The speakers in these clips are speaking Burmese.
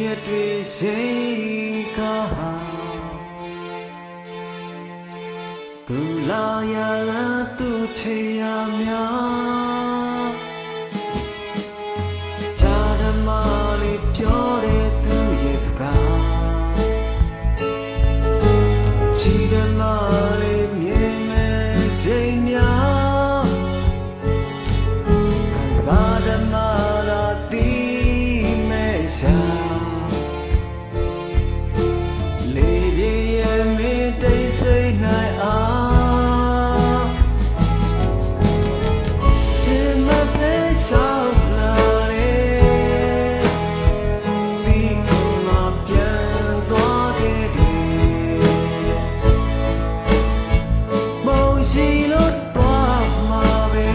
ရက်တွေရှိခါသူလာရသူချေရများချာဓမ္မလေးပြောတဲ့သူရဲ့စကားချီဓမ္မလေးမြင်မဲ့စိတ်များခံစားဓမ္မသာတိမဲ့ရှာလေးပြည့်ရဲ့မင်းတိတ်ဆိတ်နိုင်အောင်ဒီမဖေးရှောက်လာတဲ့ဒီကမှာပြန်သွားခဲ့တယ်မောင်ရှိလို့သွားမှာပဲ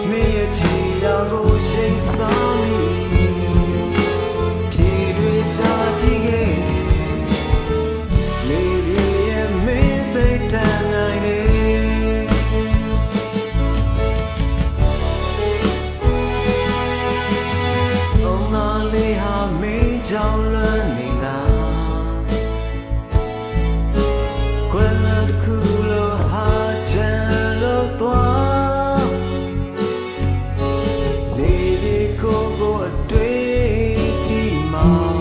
မင်းရဲ့ချီတော်ကိုရှိတ်စားမိကြောင်လွန်နေတာကွယ်လွန်တစ်ခုလိုဟာချမ်းလို့သွားနေဒီကိုအတွေ့ဒီမှာ